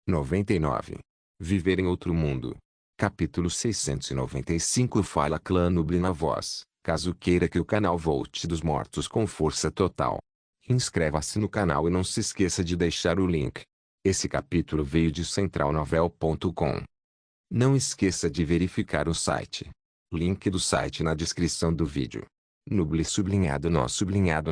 99. Viver em outro mundo. Capítulo 695. Fala Clã Nubli na voz, caso queira que o canal volte dos mortos com força total. Inscreva-se no canal e não se esqueça de deixar o link. Esse capítulo veio de centralnovel.com. Não esqueça de verificar o site. Link do site na descrição do vídeo. Nubli sublinhado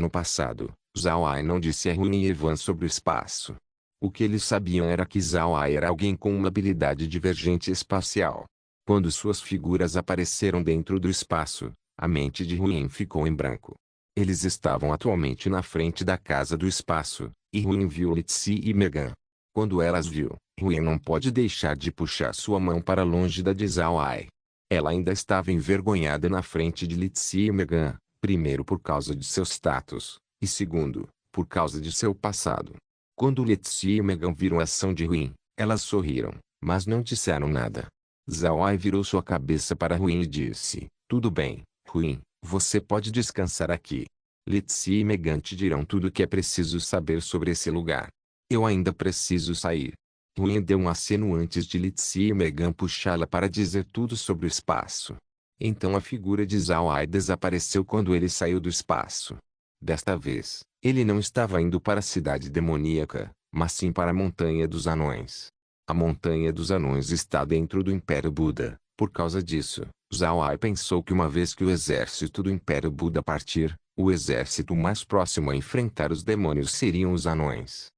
no passado, Zhao Ai não disse a Huin e Evan sobre o espaço. O que eles sabiam era que Zhao Ai era alguém com uma habilidade divergente espacial. Quando suas figuras apareceram dentro do espaço, a mente de Huin ficou em branco. Eles estavam atualmente na frente da casa do espaço, e Huin viu Litsi e Megan. Quando elas viu, Huin não pode deixar de puxar sua mão para longe da de Zhao Ai. Ela ainda estava envergonhada na frente de Litsi e Megan, primeiro por causa de seu status, e segundo, por causa de seu passado. Quando Litsi e Megan viram a ação de Huin, elas sorriram, mas não disseram nada. Zhao Ai virou sua cabeça para Huin e disse: "Tudo bem, Huin, você pode descansar aqui. Litsi e Megan te dirão tudo o que é preciso saber sobre esse lugar. Eu ainda preciso sair." Huin deu um aceno antes de Litsi e Megan puxá-la para dizer tudo sobre o espaço. Então a figura de Zhao Ai desapareceu quando ele saiu do espaço. Desta vez, ele não estava indo para a cidade demoníaca, mas sim para a Montanha dos Anões. A Montanha dos Anões está dentro do Império Buda. Por causa disso, Zhao Ai pensou que uma vez que o exército do Império Buda partir, o exército mais próximo a enfrentar os demônios seriam os anões.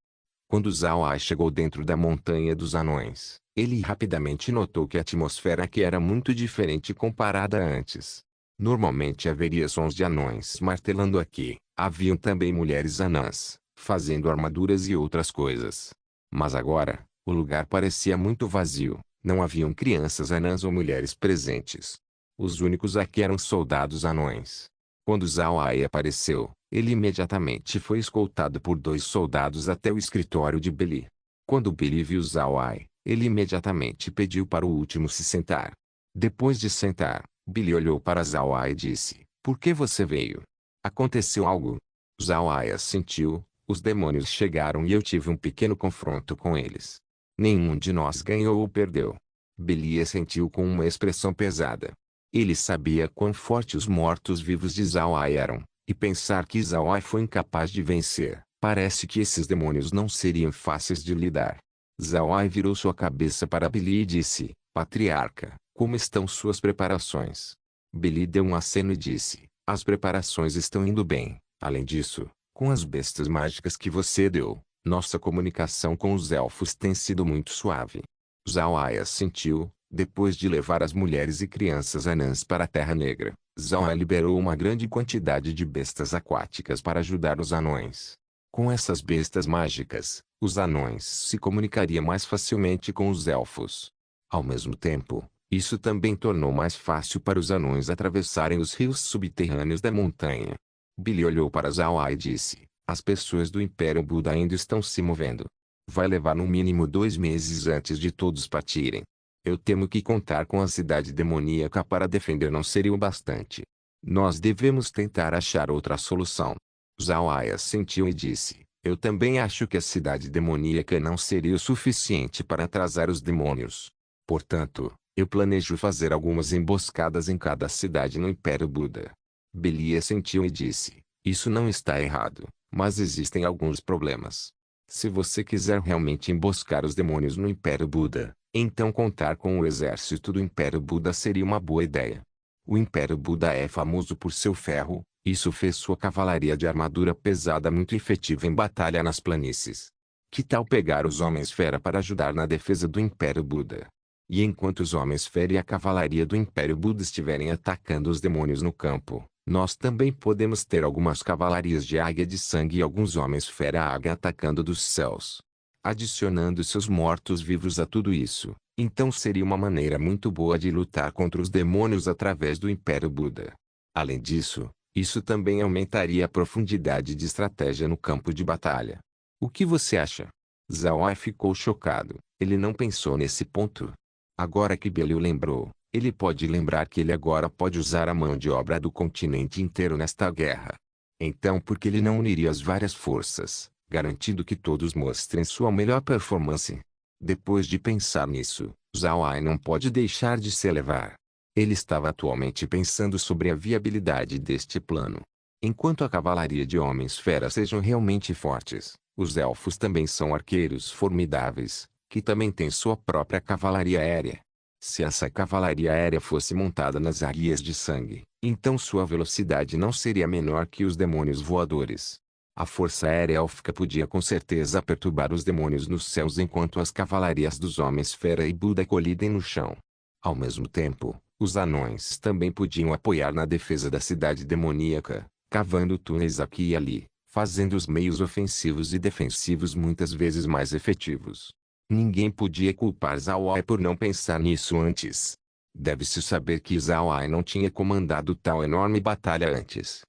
Quando Zhao Ai chegou dentro da Montanha dos Anões, ele rapidamente notou que a atmosfera aqui era muito diferente comparada a antes. Normalmente haveria sons de anões martelando aqui. Haviam também mulheres anãs, fazendo armaduras e outras coisas. Mas agora, o lugar parecia muito vazio. Não haviam crianças anãs ou mulheres presentes. Os únicos aqui eram soldados anões. Quando Zhao Ai apareceu, ele imediatamente foi escoltado por 2 soldados até o escritório de Beli. Quando Beli viu Zhao Ai, ele imediatamente pediu para o último se sentar. Depois de sentar, Beli olhou para Zhao Ai e disse: "Por que você veio? Aconteceu algo?" Zhao Ai assentiu: "Os demônios chegaram e eu tive um pequeno confronto com eles. Nenhum de nós ganhou ou perdeu." Beli assentiu com uma expressão pesada. Ele sabia quão fortes os mortos-vivos de Zhao Ai eram, e pensar que Zhao Ai foi incapaz de vencer, parece que esses demônios não seriam fáceis de lidar. Zhao Ai virou sua cabeça para Beli e disse: "Patriarca, como estão suas preparações?" Beli deu um aceno e disse: "As preparações estão indo bem. Além disso, com as bestas mágicas que você deu, nossa comunicação com os elfos tem sido muito suave." Zhao Ai assentiu. Depois de levar as mulheres e crianças anãs para a Terra Negra, Zhao Ai liberou uma grande quantidade de bestas aquáticas para ajudar os anões. Com essas bestas mágicas, os anões se comunicariam mais facilmente com os elfos. Ao mesmo tempo, isso também tornou mais fácil para os anões atravessarem os rios subterrâneos da montanha. Beli olhou para Zhao Ai e disse: "As pessoas do Império Buda ainda estão se movendo. Vai levar no mínimo 2 meses antes de todos partirem. Eu temo que contar com a cidade demoníaca para defender não seria o bastante. Nós devemos tentar achar outra solução." Zhao Ai assentiu e disse: "Eu também acho que a cidade demoníaca não seria o suficiente para atrasar os demônios. Portanto, eu planejo fazer algumas emboscadas em cada cidade no Império Buda." Beli assentiu e disse: "Isso não está errado, mas existem alguns problemas. Se você quiser realmente emboscar os demônios no Império Buda, então contar com o exército do Império Buda seria uma boa ideia. O Império Buda é famoso por seu ferro, isso fez sua cavalaria de armadura pesada muito efetiva em batalha nas planícies. Que tal pegar os Homens-Fera para ajudar na defesa do Império Buda? E enquanto os Homens-Fera e a cavalaria do Império Buda estiverem atacando os demônios no campo, nós também podemos ter algumas cavalarias de águia de sangue e alguns Homens-Fera águia atacando dos céus. Adicionando seus mortos-vivos a tudo isso, então seria uma maneira muito boa de lutar contra os demônios através do Império Buda. Além disso, isso também aumentaria a profundidade de estratégia no campo de batalha. O que você acha?" Zhao Ai ficou chocado. Ele não pensou nesse ponto. Agora que Beli o lembrou, ele pode lembrar que ele agora pode usar a mão de obra do continente inteiro nesta guerra. Então por que ele não uniria as várias forças, garantindo que todos mostrem sua melhor performance? Depois de pensar nisso, Zhao Ai não pode deixar de se elevar. Ele estava atualmente pensando sobre a viabilidade deste plano. Enquanto a cavalaria de homens-fera sejam realmente fortes, os elfos também são arqueiros formidáveis, que também têm sua própria cavalaria aérea. Se essa cavalaria aérea fosse montada nas águias de sangue, então sua velocidade não seria menor que os demônios voadores. A força aérea élfica podia com certeza perturbar os demônios nos céus enquanto as cavalarias dos homens-fera e Buda colidem no chão. Ao mesmo tempo, os anões também podiam apoiar na defesa da cidade demoníaca, cavando túneis aqui e ali, fazendo os meios ofensivos e defensivos muitas vezes mais efetivos. Ninguém podia culpar Zhao Ai por não pensar nisso antes. Deve-se saber que Zhao Ai não tinha comandado tal enorme batalha antes.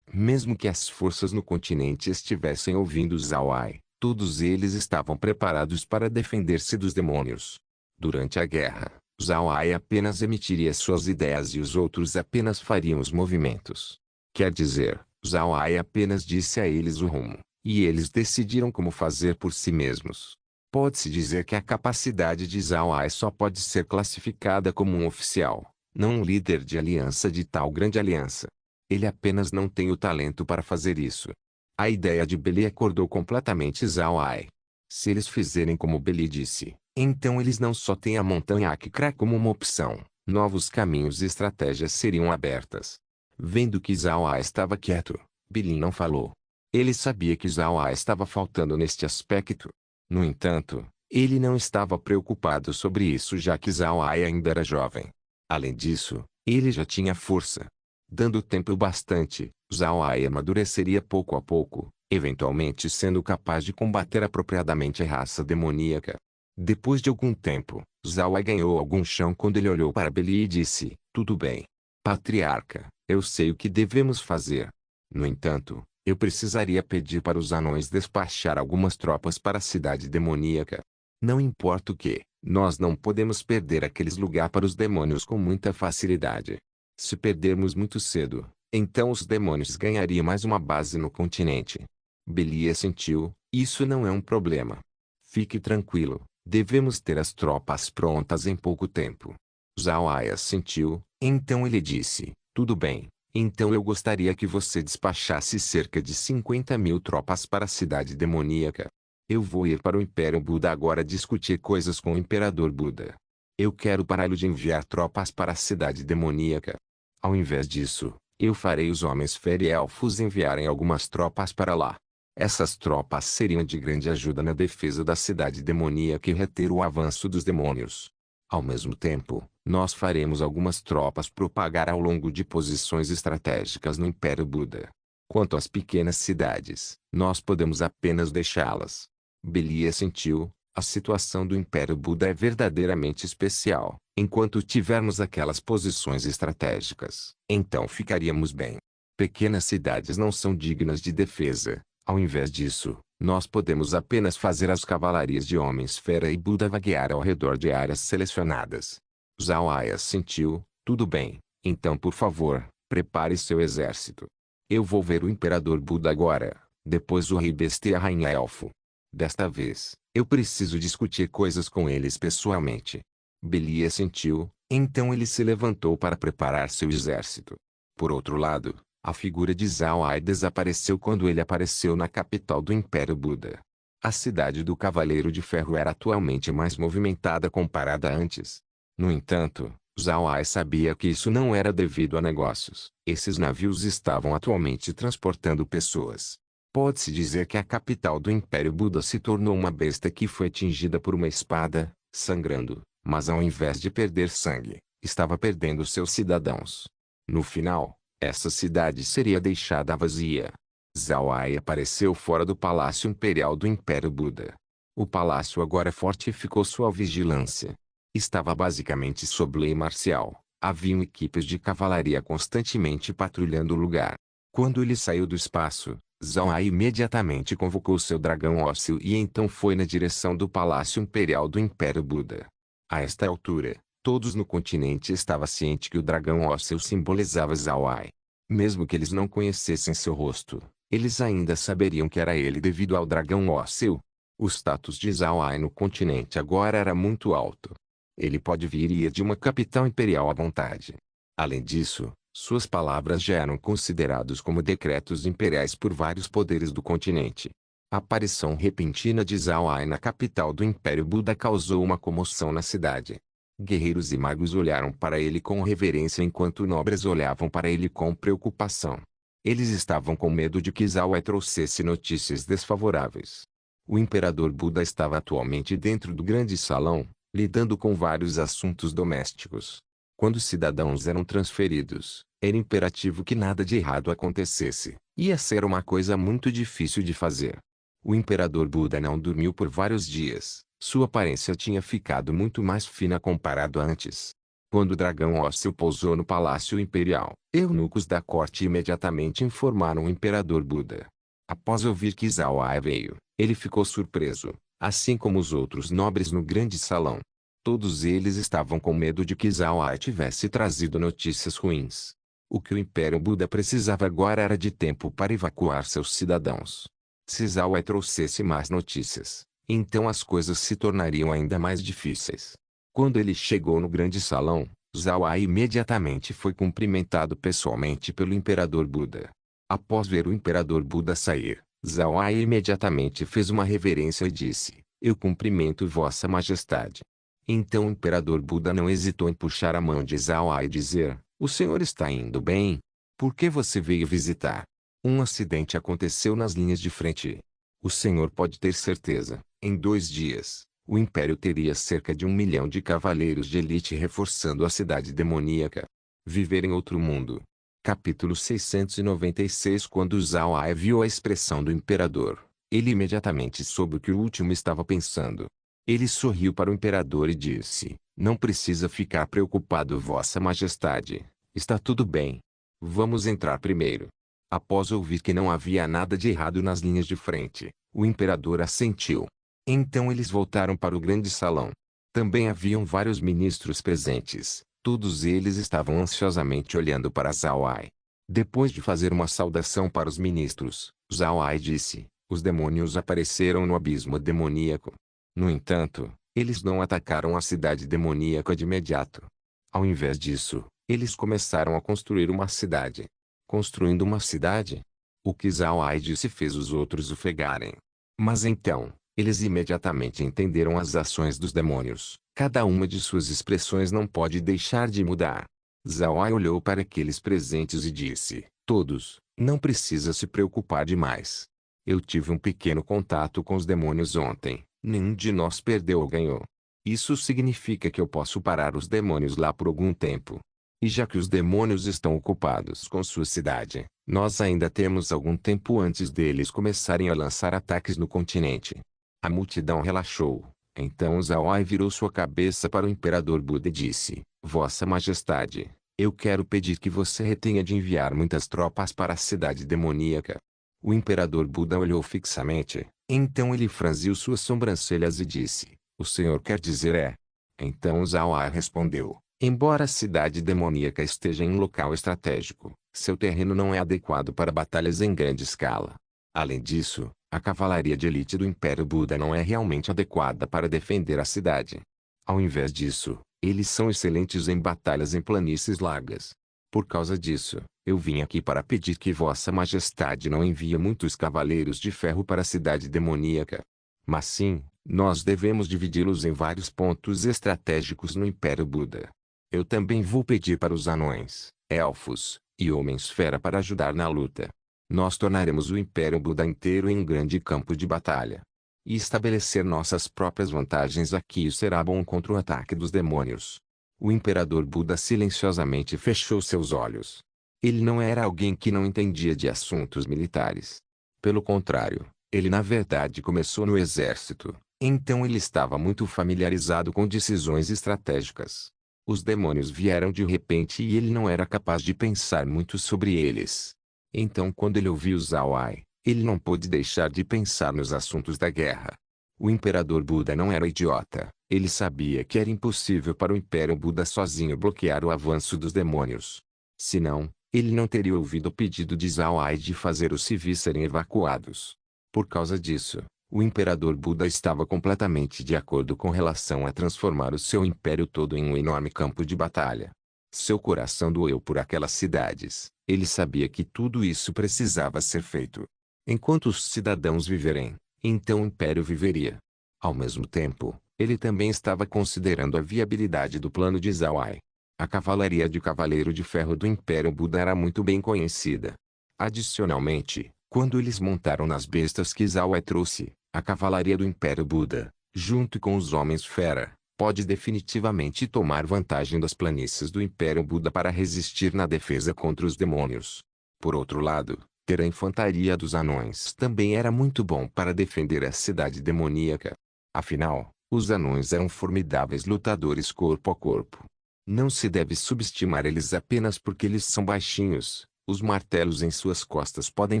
Mesmo que as forças no continente estivessem ouvindo Zhao Ai, todos eles estavam preparados para defender-se dos demônios. Durante a guerra, Zhao Ai apenas emitiria suas ideias e os outros apenas fariam os movimentos. Quer dizer, Zhao Ai apenas disse a eles o rumo, e eles decidiram como fazer por si mesmos. Pode-se dizer que a capacidade de Zhao Ai só pode ser classificada como um oficial, não um líder de aliança de tal grande aliança. Ele apenas não tem o talento para fazer isso. A ideia de Beli acordou completamente Zhao Ai. Se eles fizerem como Beli disse, então eles não só têm a montanha Akra como uma opção, novos caminhos e estratégias seriam abertas. Vendo que Zhao Ai estava quieto, Beli não falou. Ele sabia que Zhao Ai estava faltando neste aspecto. No entanto, ele não estava preocupado sobre isso já que Zhao Ai ainda era jovem. Além disso, ele já tinha força. Dando tempo bastante, Zhao Ai amadureceria pouco a pouco, eventualmente sendo capaz de combater apropriadamente a raça demoníaca. Depois de algum tempo, Zhao Ai ganhou algum chão quando ele olhou para Beli e disse, tudo bem. Patriarca, eu sei o que devemos fazer. No entanto, eu precisaria pedir para os anões despachar algumas tropas para a cidade demoníaca. Não importa o que, nós não podemos perder aqueles lugares para os demônios com muita facilidade. Se perdermos muito cedo, então os demônios ganhariam mais uma base no continente. Beli assentiu, isso não é um problema. Fique tranquilo, devemos ter as tropas prontas em pouco tempo. Zhao Ai assentiu, então ele disse, tudo bem. Então eu gostaria que você despachasse cerca de 50.000 tropas para a cidade demoníaca. Eu vou ir para o Império Buda agora discutir coisas com o Imperador Buda. Eu quero pará-lo de enviar tropas para a cidade demoníaca. Ao invés disso, eu farei os homens fera e elfos enviarem algumas tropas para lá. Essas tropas seriam de grande ajuda na defesa da cidade demoníaca e reter o avanço dos demônios. Ao mesmo tempo, nós faremos algumas tropas propagar ao longo de posições estratégicas no Império Buda. Quanto às pequenas cidades, nós podemos apenas deixá-las. Beli assentiu, a situação do Império Buda é verdadeiramente especial. Enquanto tivermos aquelas posições estratégicas, então ficaríamos bem. Pequenas cidades não são dignas de defesa. Ao invés disso, nós podemos apenas fazer as cavalarias de homens-fera e Buda vaguear ao redor de áreas selecionadas. Zhao Ai assentiu, tudo bem, então por favor, prepare seu exército. Eu vou ver o Imperador Buda agora, depois o Rei Besta e a Rainha Elfo. Desta vez, eu preciso discutir coisas com eles pessoalmente. Beli assentiu, então ele se levantou para preparar seu exército. Por outro lado, a figura de Zhao Ai desapareceu quando ele apareceu na capital do Império Buda. A cidade do Cavaleiro de Ferro era atualmente mais movimentada comparada a antes. No entanto, Zhao Ai sabia que isso não era devido a negócios. Esses navios estavam atualmente transportando pessoas. Pode-se dizer que a capital do Império Buda se tornou uma besta que foi atingida por uma espada, sangrando, mas ao invés de perder sangue, estava perdendo seus cidadãos. No final, essa cidade seria deixada vazia. Zhao Ai apareceu fora do Palácio Imperial do Império Buda. O palácio agora fortificou sua vigilância. Estava basicamente sob lei marcial. Haviam equipes de cavalaria constantemente patrulhando o lugar. Quando ele saiu do espaço, Zhao Ai imediatamente convocou seu dragão ósseo e então foi na direção do Palácio Imperial do Império Buda. A esta altura, todos no continente estavam cientes que o dragão ósseo simbolizava Zhao Ai. Mesmo que eles não conhecessem seu rosto, eles ainda saberiam que era ele devido ao dragão ósseo. O status de Zhao Ai no continente agora era muito alto. Ele pode vir e ir de uma capital imperial à vontade. Além disso, suas palavras já eram considerados como decretos imperiais por vários poderes do continente. A aparição repentina de Zhao Ai na capital do Império Buda causou uma comoção na cidade. Guerreiros e magos olharam para ele com reverência enquanto nobres olhavam para ele com preocupação. Eles estavam com medo de que Zhao Ai trouxesse notícias desfavoráveis. O imperador Buda estava atualmente dentro do grande salão, lidando com vários assuntos domésticos. Quando os cidadãos eram transferidos, era imperativo que nada de errado acontecesse. Ia ser uma coisa muito difícil de fazer. O imperador Buda não dormiu por vários dias. Sua aparência tinha ficado muito mais fina comparado a antes. Quando o dragão ósseo pousou no palácio imperial, eunucos da corte imediatamente informaram o imperador Buda. Após ouvir que Zhao Ai veio, ele ficou surpreso, assim como os outros nobres no grande salão. Todos eles estavam com medo de que Zhao Ai tivesse trazido notícias ruins. O que o Império Buda precisava agora era de tempo para evacuar seus cidadãos. Se Zhao Ai trouxesse más notícias, então as coisas se tornariam ainda mais difíceis. Quando ele chegou no grande salão, Zhao Ai imediatamente foi cumprimentado pessoalmente pelo Imperador Buda. Após ver o Imperador Buda sair, Zhao Ai imediatamente fez uma reverência e disse: "Eu cumprimento Vossa Majestade." Então o Imperador Buda não hesitou em puxar a mão de Zhao Ai e dizer: "O senhor está indo bem? Por que você veio visitar?" Um acidente aconteceu nas linhas de frente. O senhor pode ter certeza, em 2 dias, o Império teria cerca de 1 milhão de cavaleiros de elite reforçando a cidade demoníaca. Viver em outro mundo. Capítulo 696. Quando Zhao Ai viu a expressão do imperador, ele imediatamente soube o que o último estava pensando. Ele sorriu para o imperador e disse: "Não precisa ficar preocupado, Vossa Majestade. Está tudo bem. Vamos entrar primeiro." Após ouvir que não havia nada de errado nas linhas de frente, o imperador assentiu. Então eles voltaram para o grande salão. Também haviam vários ministros presentes. Todos eles estavam ansiosamente olhando para Zhao Ai. Depois de fazer uma saudação para os ministros, Zhao Ai disse: "Os demônios apareceram no abismo demoníaco." No entanto, eles não atacaram a cidade demoníaca de imediato. Ao invés disso, eles começaram a construir uma cidade. Construindo uma cidade? O que Zhao Ai disse fez os outros ofegarem. Mas então, eles imediatamente entenderam as ações dos demônios. Cada uma de suas expressões não pode deixar de mudar. Zhao Ai olhou para aqueles presentes e disse: "Todos, não precisa se preocupar demais. Eu tive um pequeno contato com os demônios ontem. Nenhum de nós perdeu ou ganhou. Isso significa que eu posso parar os demônios lá por algum tempo. E já que os demônios estão ocupados com sua cidade, nós ainda temos algum tempo antes deles começarem a lançar ataques no continente." A multidão relaxou. Então Zhao Ai virou sua cabeça para o Imperador Buda e disse: "Vossa Majestade, eu quero pedir que você retenha de enviar muitas tropas para a cidade demoníaca." O Imperador Buda olhou fixamente. Então ele franziu suas sobrancelhas e disse: "O senhor quer dizer é?" Então Zhao Ai respondeu: "Embora a cidade demoníaca esteja em um local estratégico, seu terreno não é adequado para batalhas em grande escala. Além disso, a cavalaria de elite do Império Buda não é realmente adequada para defender a cidade. Ao invés disso, eles são excelentes em batalhas em planícies largas. Por causa disso, eu vim aqui para pedir que Vossa Majestade não envie muitos cavaleiros de ferro para a cidade demoníaca. Mas sim, nós devemos dividi-los em vários pontos estratégicos no Império Buda. Eu também vou pedir para os anões, elfos e homens-fera para ajudar na luta. Nós tornaremos o Império Buda inteiro em um grande campo de batalha. E estabelecer nossas próprias vantagens aqui será bom contra o ataque dos demônios." O Imperador Buda silenciosamente fechou seus olhos. Ele não era alguém que não entendia de assuntos militares. Pelo contrário, ele na verdade começou no exército, então ele estava muito familiarizado com decisões estratégicas. Os demônios vieram de repente e ele não era capaz de pensar muito sobre eles. Então quando ele ouviu Zhao Ai, ele não pôde deixar de pensar nos assuntos da guerra. O Imperador Buda não era idiota. Ele sabia que era impossível para o Império Buda sozinho bloquear o avanço dos demônios. Senão, ele não teria ouvido o pedido de Zhao Ai de fazer os civis serem evacuados. Por causa disso, O imperador Buda estava completamente de acordo com relação a transformar o seu império todo em um enorme campo de batalha. Seu coração doeu por aquelas cidades. Ele sabia que tudo isso precisava ser feito. Enquanto os cidadãos viverem, então o império viveria. Ao mesmo tempo, ele também estava considerando a viabilidade do plano de Zhao Ai. A cavalaria de Cavaleiro de Ferro do Império Buda era muito bem conhecida. Adicionalmente, quando eles montaram nas bestas que Zhao Ai trouxe, a cavalaria do Império Buda, junto com os Homens Fera, pode definitivamente tomar vantagem das planícies do Império Buda para resistir na defesa contra os demônios. Por outro lado, ter a infantaria dos anões também era muito bom para defender a cidade demoníaca. Afinal, os anões eram formidáveis lutadores corpo a corpo. Não se deve subestimar eles apenas porque eles são baixinhos. Os martelos em suas costas podem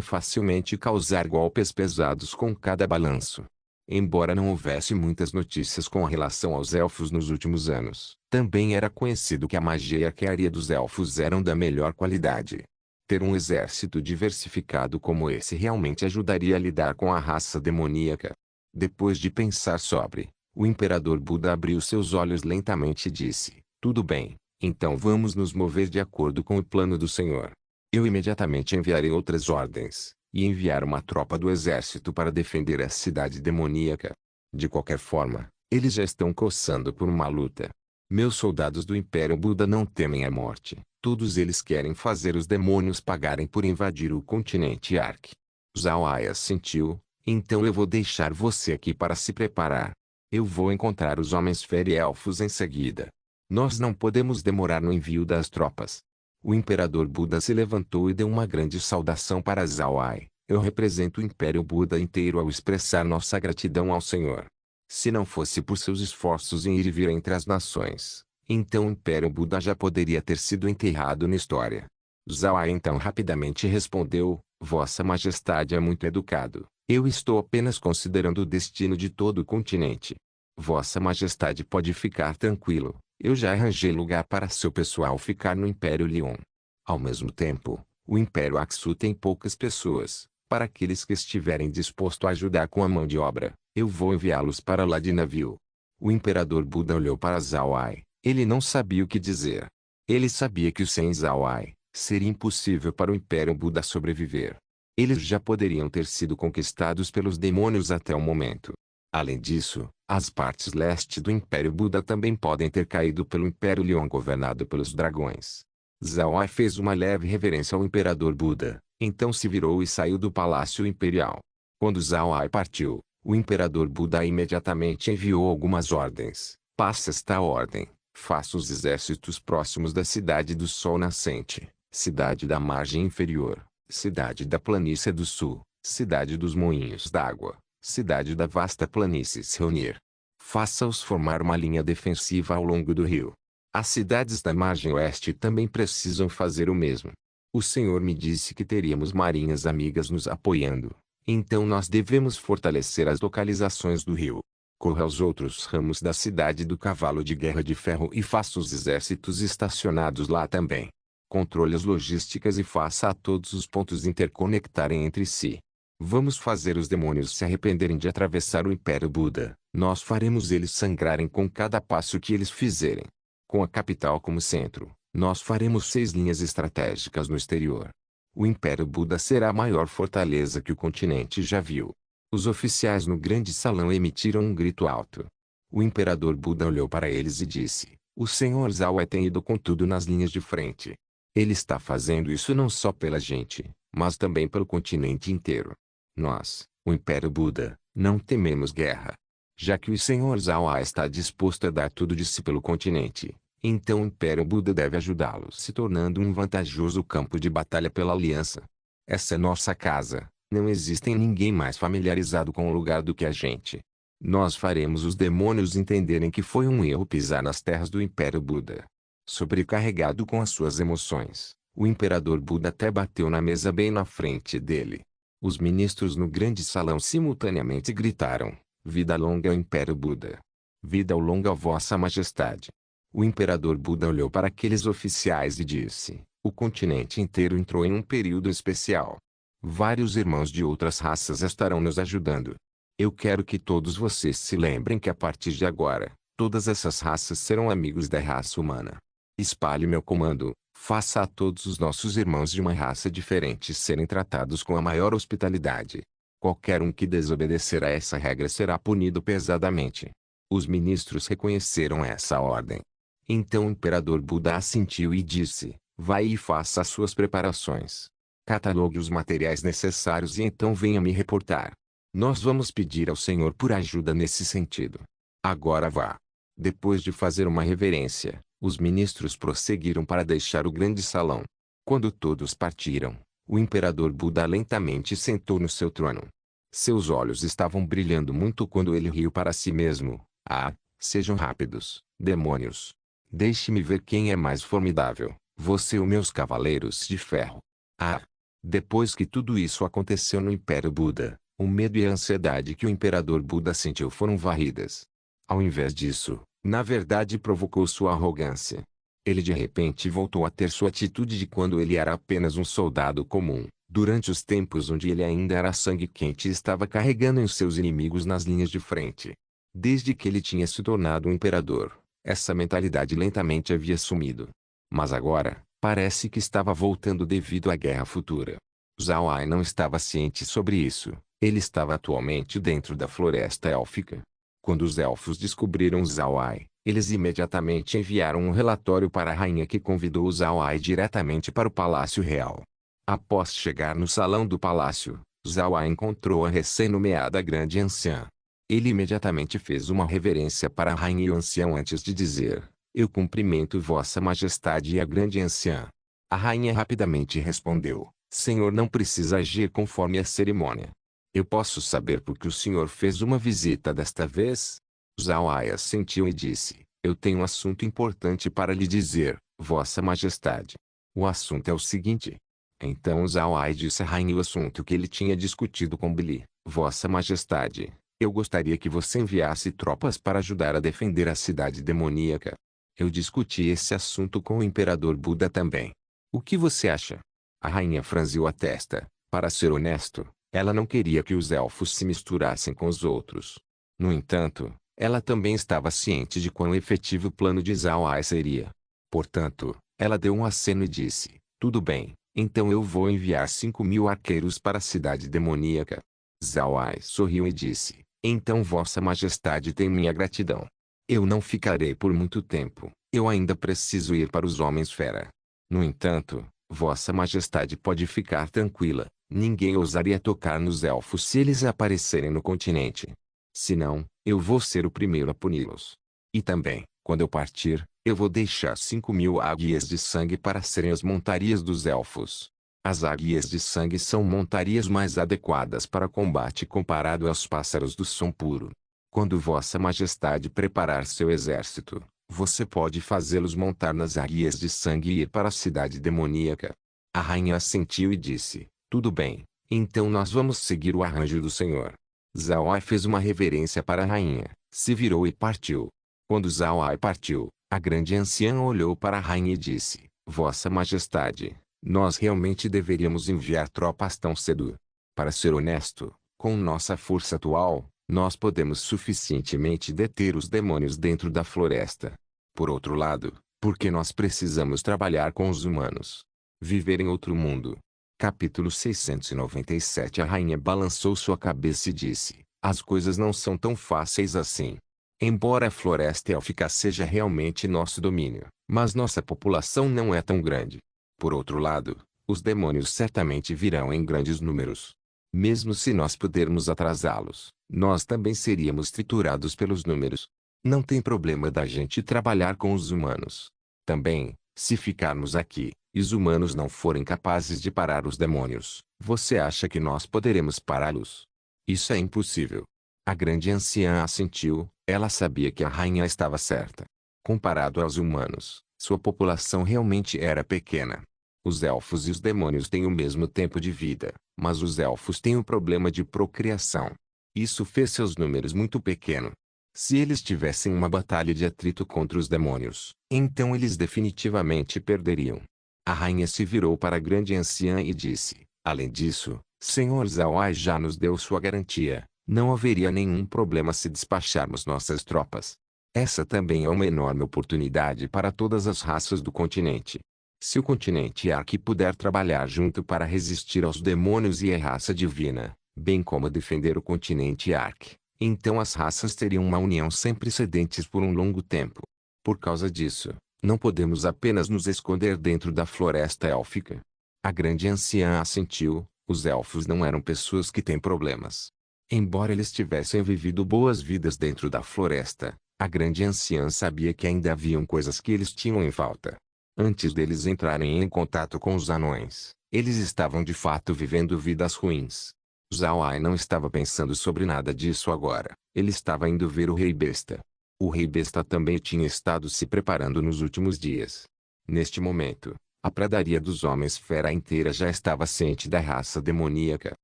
facilmente causar golpes pesados com cada balanço. Embora não houvesse muitas notícias com relação aos elfos nos últimos anos, também era conhecido que a magia e a arquearia dos elfos eram da melhor qualidade. Ter um exército diversificado como esse realmente ajudaria a lidar com a raça demoníaca. Depois de pensar sobre, o imperador Buda abriu seus olhos lentamente e disse: tudo bem, então vamos nos mover de acordo com o plano do Senhor. Eu imediatamente enviarei outras ordens, e enviar uma tropa do exército para defender a cidade demoníaca. De qualquer forma, eles já estão coçando por uma luta. Meus soldados do Império Buda não temem a morte, todos eles querem fazer os demônios pagarem por invadir o continente Ark. Zhao Ai assentiu: então eu vou deixar você aqui para se preparar. Eu vou encontrar os homens fera e elfos em seguida. Nós não podemos demorar no envio das tropas. O imperador Buda se levantou e deu uma grande saudação para Zhao Ai. Eu represento o Império Buda inteiro ao expressar nossa gratidão ao Senhor. Se não fosse por seus esforços em ir e vir entre as nações, então o Império Buda já poderia ter sido enterrado na história. Zhao Ai então rapidamente respondeu: Vossa Majestade é muito educado. Eu estou apenas considerando o destino de todo o continente. Vossa Majestade pode ficar tranquilo. Eu já arranjei lugar para seu pessoal ficar no Império Lion. Ao mesmo tempo, o Império Aksu tem poucas pessoas. Para aqueles que estiverem dispostos a ajudar com a mão de obra, eu vou enviá-los para lá de navio. O imperador Buda olhou para Zhao Ai. Ele não sabia o que dizer. Ele sabia que sem Zhao Ai, seria impossível para o Império Buda sobreviver. Eles já poderiam ter sido conquistados pelos demônios até o momento. Além disso, as partes leste do Império Buda também podem ter caído pelo Império Lion governado pelos dragões. Zhao Ai fez uma leve reverência ao Imperador Buda, então se virou e saiu do Palácio Imperial. Quando Zhao Ai partiu, o Imperador Buda imediatamente enviou algumas ordens. Passa esta ordem: faça os exércitos próximos da Cidade do Sol Nascente, Cidade da Margem Inferior, Cidade da Planície do Sul, Cidade dos Moinhos d'Água, Cidade da Vasta Planície se reunir. Faça-os formar uma linha defensiva ao longo do rio. As cidades da margem oeste também precisam fazer o mesmo. O Senhor me disse que teríamos marinhas amigas nos apoiando. Então nós devemos fortalecer as localizações do rio. Corra aos outros ramos da cidade do Cavalo de Guerra de Ferro e faça os exércitos estacionados lá também. Controle as logísticas e faça a todos os pontos interconectarem entre si. Vamos fazer os demônios se arrependerem de atravessar o Império Buda. Nós faremos eles sangrarem com cada passo que eles fizerem. Com a capital como centro, nós faremos 6 linhas estratégicas no exterior. O Império Buda será a maior fortaleza que o continente já viu. Os oficiais no grande salão emitiram um grito alto. O imperador Buda olhou para eles e disse: o Senhor Zhao Ai tem ido com tudo nas linhas de frente. Ele está fazendo isso não só pela gente, mas também pelo continente inteiro. Nós, o Império Buda, não tememos guerra. Já que o Senhor Zhao Ai está disposto a dar tudo de si pelo continente, então o Império Buda deve ajudá-lo se tornando um vantajoso campo de batalha pela aliança. Essa é nossa casa, não existe ninguém mais familiarizado com o lugar do que a gente. Nós faremos os demônios entenderem que foi um erro pisar nas terras do Império Buda. Sobrecarregado com as suas emoções, o Imperador Buda até bateu na mesa bem na frente dele. Os ministros no grande salão simultaneamente gritaram: vida longa ao Império Buda! Vida longa a Vossa Majestade! O Imperador Buda olhou para aqueles oficiais e disse: o continente inteiro entrou em um período especial. Vários irmãos de outras raças estarão nos ajudando. Eu quero que todos vocês se lembrem que a partir de agora, todas essas raças serão amigos da raça humana. Espalhe meu comando, faça a todos os nossos irmãos de uma raça diferente serem tratados com a maior hospitalidade. Qualquer um que desobedecer a essa regra será punido pesadamente. Os ministros reconheceram essa ordem. Então o imperador Buda assentiu e disse: vai e faça as suas preparações. Catalogue os materiais necessários e então venha me reportar. Nós vamos pedir ao Senhor por ajuda nesse sentido. Agora vá. Depois de fazer uma reverência, os ministros prosseguiram para deixar o grande salão. Quando todos partiram, o imperador Buda lentamente sentou no seu trono. Seus olhos estavam brilhando muito quando ele riu para si mesmo. Ah, sejam rápidos, demônios. Deixe-me ver quem é mais formidável, você ou meus cavaleiros de ferro. Ah! Depois que tudo isso aconteceu no Império Buda, o medo e a ansiedade que o imperador Buda sentiu foram varridas. Ao invés disso, na verdade provocou sua arrogância. Ele de repente voltou a ter sua atitude de quando ele era apenas um soldado comum, durante os tempos onde ele ainda era sangue quente e estava carregando em seus inimigos nas linhas de frente. Desde que ele tinha se tornado um imperador, essa mentalidade lentamente havia sumido. Mas agora, parece que estava voltando devido à guerra futura. Zhao Ai não estava ciente sobre isso, ele estava atualmente dentro da floresta élfica. Quando os elfos descobriram Zhao Ai, eles imediatamente enviaram um relatório para a rainha que convidou Zhao Ai diretamente para o Palácio Real. Após chegar no salão do palácio, Zhao Ai encontrou a recém-nomeada grande anciã. Ele imediatamente fez uma reverência para a rainha e o ancião antes de dizer: eu cumprimento Vossa Majestade e a grande anciã. A rainha rapidamente respondeu: Senhor não precisa agir conforme a cerimônia. Eu posso saber por que o senhor fez uma visita desta vez? Zhao Ai assentiu e disse: eu tenho um assunto importante para lhe dizer, Vossa Majestade. O assunto é o seguinte. Então Zhao Ai disse à rainha o assunto que ele tinha discutido com Bili: Vossa Majestade, eu gostaria que você enviasse tropas para ajudar a defender a cidade demoníaca. Eu discuti esse assunto com o imperador Buda também. O que você acha? A rainha franziu a testa. Para ser honesto, ela não queria que os elfos se misturassem com os outros. No entanto, ela também estava ciente de quão efetivo o plano de Zhao Ai seria. Portanto, ela deu um aceno e disse: tudo bem, então eu vou enviar 5.000 arqueiros para a cidade demoníaca. Zhao Ai sorriu e disse: então Vossa Majestade tem minha gratidão. Eu não ficarei por muito tempo, eu ainda preciso ir para os Homens-Fera. No entanto, Vossa Majestade pode ficar tranquila, ninguém ousaria tocar nos elfos se eles aparecerem no continente. Senão, eu vou ser o primeiro a puni-los. E também, quando eu partir, eu vou deixar 5.000 águias de sangue para serem as montarias dos elfos. As águias de sangue são montarias mais adequadas para combate comparado aos pássaros do som puro. Quando Vossa Majestade preparar seu exército, você pode fazê-los montar nas águias de sangue e ir para a cidade demoníaca. A rainha assentiu e disse: tudo bem, então nós vamos seguir o arranjo do senhor. Zhao Ai fez uma reverência para a rainha, se virou e partiu. Quando Zhao Ai partiu, a grande anciã olhou para a rainha e disse: Vossa Majestade, nós realmente deveríamos enviar tropas tão cedo. Para ser honesto, com nossa força atual, nós podemos suficientemente deter os demônios dentro da floresta. Por outro lado, por que nós precisamos trabalhar com os humanos? Viver em outro mundo. Capítulo 697. A rainha balançou sua cabeça e disse: as coisas não são tão fáceis assim. Embora a floresta élfica seja realmente nosso domínio, mas nossa população não é tão grande. Por outro lado, os demônios certamente virão em grandes números. Mesmo se nós pudermos atrasá-los, nós também seríamos triturados pelos números. Não tem problema da gente trabalhar com os humanos. Também, se ficarmos aqui, e os humanos não forem capazes de parar os demônios, você acha que nós poderemos pará-los? Isso é impossível. A grande anciã assentiu, ela sabia que a rainha estava certa. Comparado aos humanos, sua população realmente era pequena. Os elfos e os demônios têm o mesmo tempo de vida, mas os elfos têm o problema de procriação. Isso fez seus números muito pequenos. Se eles tivessem uma batalha de atrito contra os demônios, então eles definitivamente perderiam. A rainha se virou para a grande anciã e disse: além disso, Senhor Zhao Ai já nos deu sua garantia. Não haveria nenhum problema se despacharmos nossas tropas. Essa também é uma enorme oportunidade para todas as raças do continente. Se o continente Ark puder trabalhar junto para resistir aos demônios e à raça divina, bem como defender o continente Ark, então as raças teriam uma união sem precedentes por um longo tempo. Por causa disso, não podemos apenas nos esconder dentro da floresta élfica. A grande anciã assentiu. Os elfos não eram pessoas que têm problemas. Embora eles tivessem vivido boas vidas dentro da floresta, a grande anciã sabia que ainda haviam coisas que eles tinham em falta. Antes deles entrarem em contato com os anões, eles estavam de fato vivendo vidas ruins. Zhao Ai não estava pensando sobre nada disso agora. Ele estava indo ver o Rei Besta. O Rei Besta também tinha estado se preparando nos últimos dias. Neste momento, a pradaria dos Homens-Fera inteira já estava ciente da raça demoníaca.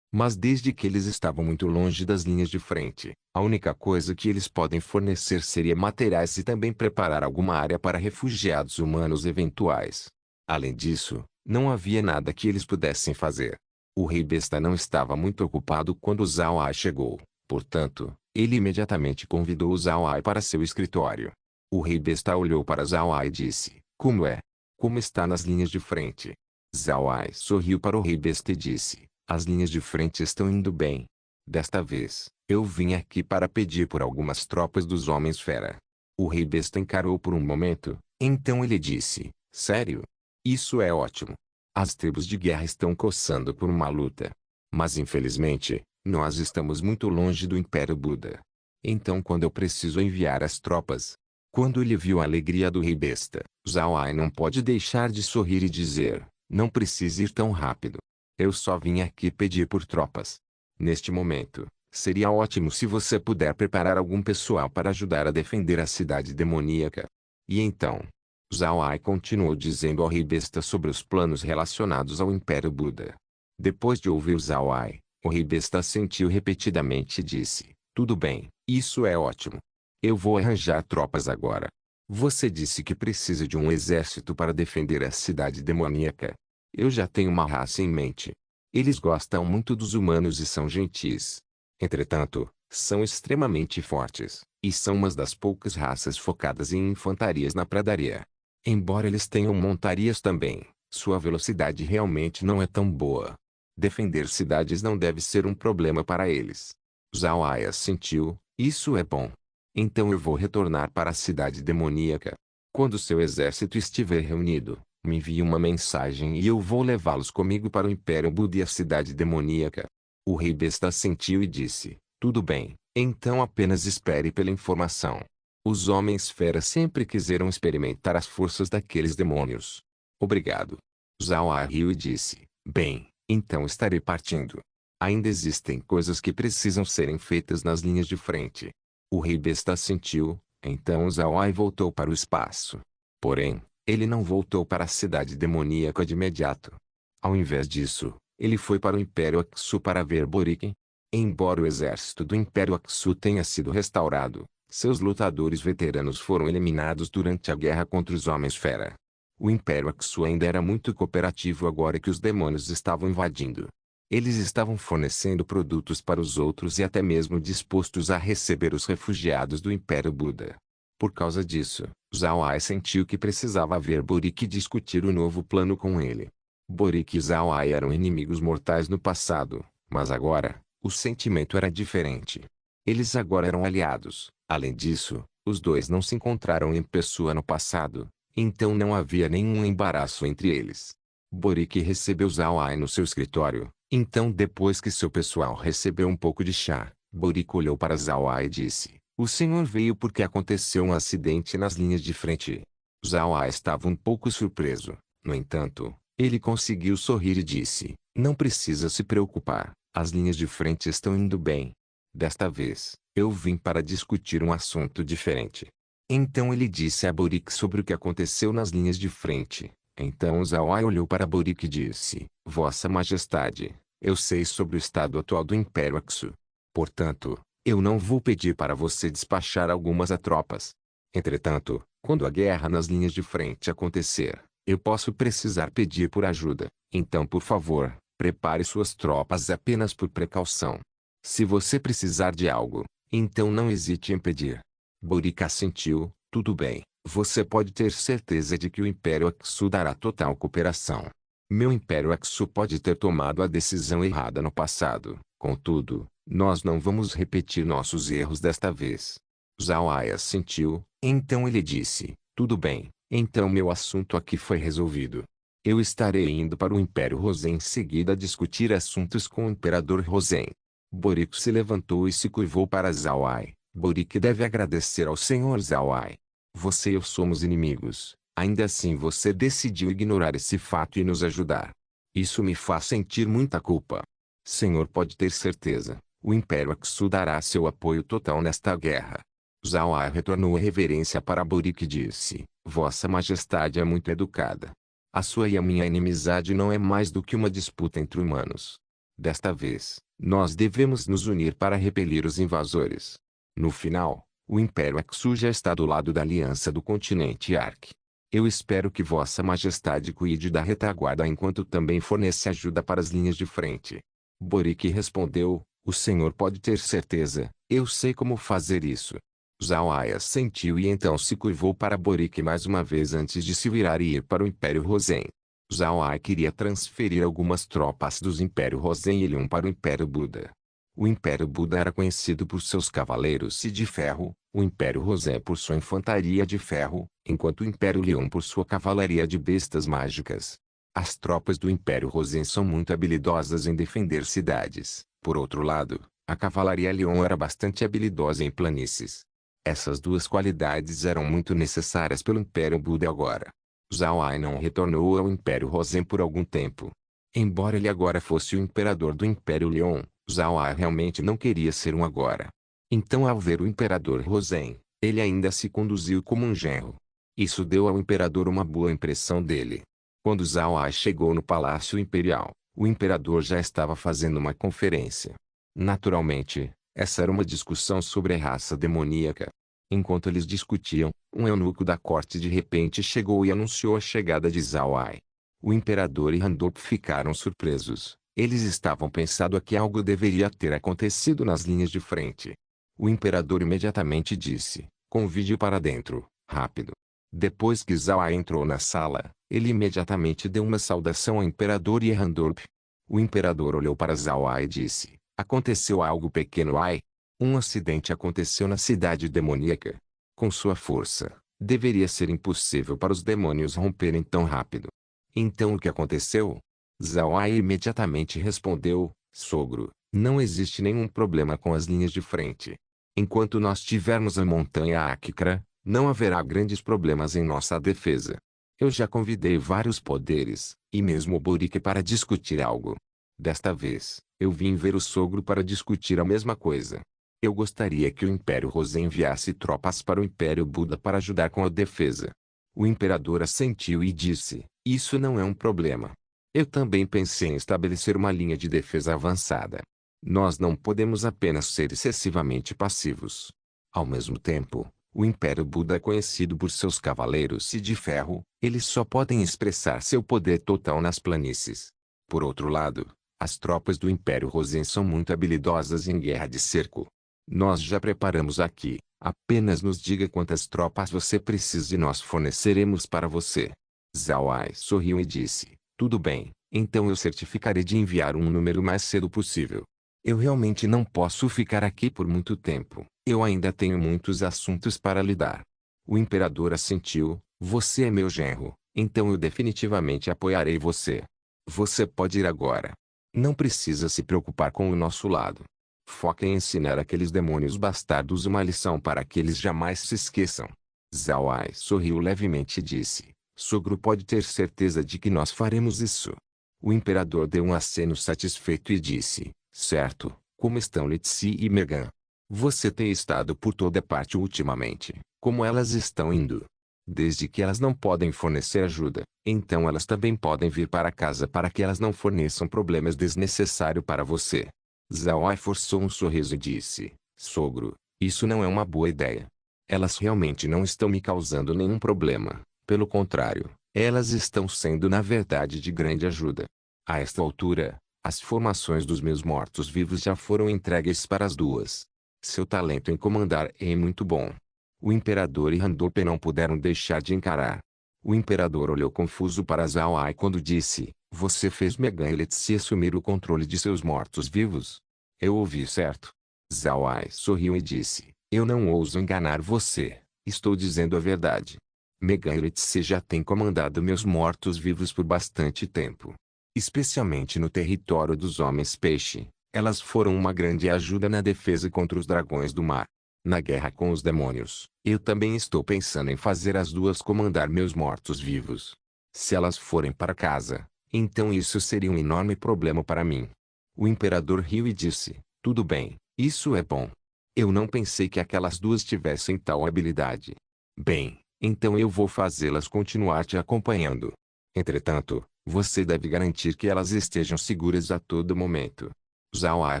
Mas desde que eles estavam muito longe das linhas de frente, a única coisa que eles podem fornecer seria materiais e também preparar alguma área para refugiados humanos eventuais. Além disso, não havia nada que eles pudessem fazer. O Rei Besta não estava muito ocupado quando Zhao Ai chegou, portanto, ele imediatamente convidou Zhao Ai para seu escritório. O Rei Besta olhou para Zhao Ai e disse: "Como é? Como está nas linhas de frente?" Zhao Ai sorriu para o Rei Besta e disse: "As linhas de frente estão indo bem. Desta vez, eu vim aqui para pedir por algumas tropas dos Homens-Fera." O Rei Besta encarou por um momento, então ele disse: "Sério? Isso é ótimo. As tribos de guerra estão coçando por uma luta. Mas infelizmente, nós estamos muito longe do Império Buda. Então quando eu preciso enviar as tropas..." Quando ele viu a alegria do Rei Besta, Zhao Ai não pode deixar de sorrir e dizer: "Não precisa ir tão rápido. Eu só vim aqui pedir por tropas. Neste momento, seria ótimo se você puder preparar algum pessoal para ajudar a defender a cidade demoníaca." E então, Zhao Ai continuou dizendo ao Rei Besta sobre os planos relacionados ao Império Buda. Depois de ouvir Zhao Ai, o Rei Besta assentiu repetidamente e disse: "Tudo bem, isso é ótimo. Eu vou arranjar tropas agora. Você disse que precisa de um exército para defender a cidade demoníaca. Eu já tenho uma raça em mente. Eles gostam muito dos humanos e são gentis. Entretanto, são extremamente fortes, e são uma das poucas raças focadas em infantarias na pradaria. Embora eles tenham montarias também, sua velocidade realmente não é tão boa. Defender cidades não deve ser um problema para eles." Zhao Ai assentiu: "Isso é bom. Então eu vou retornar para a cidade demoníaca. Quando seu exército estiver reunido, me envie uma mensagem e eu vou levá-los comigo para o Império Buda e a cidade demoníaca." O Rei Besta assentiu e disse: "Tudo bem, então apenas espere pela informação." Os Homens-Fera sempre quiseram experimentar as forças daqueles demônios. "Obrigado." Zhao Ai riu e disse: "Bem, então estarei partindo. Ainda existem coisas que precisam serem feitas nas linhas de frente." O Rei Besta assentiu, então Zhao Ai voltou para o espaço. Porém, ele não voltou para a cidade demoníaca de imediato. Ao invés disso, ele foi para o Império Aksu para ver Borikin. Embora o exército do Império Aksu tenha sido restaurado, seus lutadores veteranos foram eliminados durante a guerra contra os Homens-Fera. O Império Aksu ainda era muito cooperativo agora que os demônios estavam invadindo. Eles estavam fornecendo produtos para os outros e até mesmo dispostos a receber os refugiados do Império Buda. Por causa disso, Zhao Ai sentiu que precisava ver Boric e discutir o novo plano com ele. Boric e Zhao Ai eram inimigos mortais no passado, mas agora, o sentimento era diferente. Eles agora eram aliados. Além disso, os dois não se encontraram em pessoa no passado, então não havia nenhum embaraço entre eles. Boric recebeu Zhao Ai no seu escritório. Então depois que seu pessoal recebeu um pouco de chá, Boric olhou para Zhao Ai e disse: "O senhor veio porque aconteceu um acidente nas linhas de frente." Zhao Ai estava um pouco surpreso. No entanto, ele conseguiu sorrir e disse: "Não precisa se preocupar, as linhas de frente estão indo bem. Desta vez, eu vim para discutir um assunto diferente." Então ele disse a Boric sobre o que aconteceu nas linhas de frente. Então Zhao Ai olhou para Boric e disse: "Vossa Majestade, eu sei sobre o estado atual do Império Aksu. Portanto, eu não vou pedir para você despachar algumas tropas. Entretanto, quando a guerra nas linhas de frente acontecer, eu posso precisar pedir por ajuda. Então por favor, prepare suas tropas apenas por precaução." Se você precisar de algo, então não hesite em pedir. Boric assentiu, tudo bem, você pode ter certeza de que o Império Aksu dará total cooperação. Meu Império Aksu pode ter tomado a decisão errada no passado, contudo, nós não vamos repetir nossos erros desta vez. Zhao Ai assentiu, então ele disse, tudo bem, então meu assunto aqui foi resolvido. Eu estarei indo para o Império Rosen em seguida a discutir assuntos com o Imperador Rosen. Boric se levantou e se curvou para Zhao Ai. Boric deve agradecer ao Senhor Zhao Ai. Você e eu somos inimigos, ainda assim você decidiu ignorar esse fato e nos ajudar. Isso me faz sentir muita culpa. Senhor pode ter certeza, o Império Aksu dará seu apoio total nesta guerra. Zhao Ai retornou a reverência para Boric e disse, Vossa Majestade é muito educada. A sua e a minha inimizade não é mais do que uma disputa entre humanos. Desta vez, nós devemos nos unir para repelir os invasores. No final, o Império Aksu já está do lado da aliança do continente Ark. Eu espero que Vossa Majestade cuide da retaguarda enquanto também fornece ajuda para as linhas de frente. Boric respondeu, o senhor pode ter certeza, eu sei como fazer isso. Zhao Ai assentiu e então se curvou para Boric mais uma vez antes de se virar e ir para o Império Rosen. Zhao Ai queria transferir algumas tropas do Império Rosen e Leon para o Império Buda. O Império Buda era conhecido por seus cavaleiros de ferro, o Império Rosen por sua infantaria de ferro, enquanto o Império Leon por sua cavalaria de bestas mágicas. As tropas do Império Rosen são muito habilidosas em defender cidades. Por outro lado, a cavalaria Leon era bastante habilidosa em planícies. Essas duas qualidades eram muito necessárias pelo Império Buda agora. Zhao Ai não retornou ao Império Rosen por algum tempo. Embora ele agora fosse o imperador do Império Leon, Zhao Ai realmente não queria ser um agora. Então ao ver o Imperador Rosen, ele ainda se conduziu como um genro. Isso deu ao imperador uma boa impressão dele. Quando Zhao Ai chegou no Palácio Imperial, o imperador já estava fazendo uma conferência. Naturalmente, essa era uma discussão sobre a raça demoníaca. Enquanto eles discutiam, um eunuco da corte de repente chegou e anunciou a chegada de Zhao Ai. O imperador e Randolph ficaram surpresos. Eles estavam pensando que algo deveria ter acontecido nas linhas de frente. O imperador imediatamente disse, convide-o para dentro, rápido. Depois que Zhao Ai entrou na sala, ele imediatamente deu uma saudação ao imperador e a Randolph. O imperador olhou para Zhao Ai e disse, aconteceu algo pequeno Ai. Um acidente aconteceu na cidade demoníaca. Com sua força, deveria ser impossível para os demônios romperem tão rápido. Então o que aconteceu? Zhao Ai imediatamente respondeu, sogro, não existe nenhum problema com as linhas de frente. Enquanto nós tivermos a montanha Akra, não haverá grandes problemas em nossa defesa. Eu já convidei vários poderes, e mesmo o Boric para discutir algo. Desta vez, eu vim ver o sogro para discutir a mesma coisa. Eu gostaria que o Império Rosen enviasse tropas para o Império Buda para ajudar com a defesa. O imperador assentiu e disse, isso não é um problema. Eu também pensei em estabelecer uma linha de defesa avançada. Nós não podemos apenas ser excessivamente passivos. Ao mesmo tempo, o Império Buda é conhecido por seus cavaleiros de ferro, eles só podem expressar seu poder total nas planícies. Por outro lado, as tropas do Império Rosen são muito habilidosas em guerra de cerco. Nós já preparamos aqui, apenas nos diga quantas tropas você precisa e nós forneceremos para você. Zhao Ai sorriu e disse, tudo bem, então eu certificarei de enviar um número mais cedo possível. Eu realmente não posso ficar aqui por muito tempo, eu ainda tenho muitos assuntos para lidar. O imperador assentiu, você é meu genro, então eu definitivamente apoiarei você. Você pode ir agora. Não precisa se preocupar com o nosso lado. Foca em ensinar aqueles demônios bastardos uma lição para que eles jamais se esqueçam. Zhao Ai sorriu levemente e disse, sogro pode ter certeza de que nós faremos isso. O imperador deu um aceno satisfeito e disse, certo, como estão Litsi e Megan? Você tem estado por toda parte ultimamente, como elas estão indo? Desde que elas não podem fornecer ajuda, então elas também podem vir para casa para que elas não forneçam problemas desnecessários para você. Zhao Ai forçou um sorriso e disse, sogro, isso não é uma boa ideia. Elas realmente não estão me causando nenhum problema, pelo contrário, elas estão sendo na verdade de grande ajuda. A esta altura, As formações dos meus mortos-vivos já foram entregues para as duas. Seu talento em comandar é muito bom. O imperador e Randolph não puderam deixar de encarar. O imperador olhou confuso para Zhao Ai quando disse: Você fez Megan e Letzi assumir o controle de seus mortos-vivos? Eu ouvi certo. Zhao Ai sorriu e disse: Eu não ouso enganar você. Estou dizendo a verdade. Megan e Letzi já têm comandado meus mortos-vivos por bastante tempo. Especialmente no território dos homens-peixe, elas foram uma grande ajuda na defesa contra os dragões do mar. Na guerra com os demônios, eu também estou pensando em fazer as duas comandar meus mortos-vivos. Se elas forem para casa, então isso seria um enorme problema para mim. O imperador riu e disse: Tudo bem, isso é bom. Eu não pensei que aquelas duas tivessem tal habilidade. Bem, então eu vou fazê-las continuar te acompanhando. Entretanto, você deve garantir que elas estejam seguras a todo momento. Zhao Ai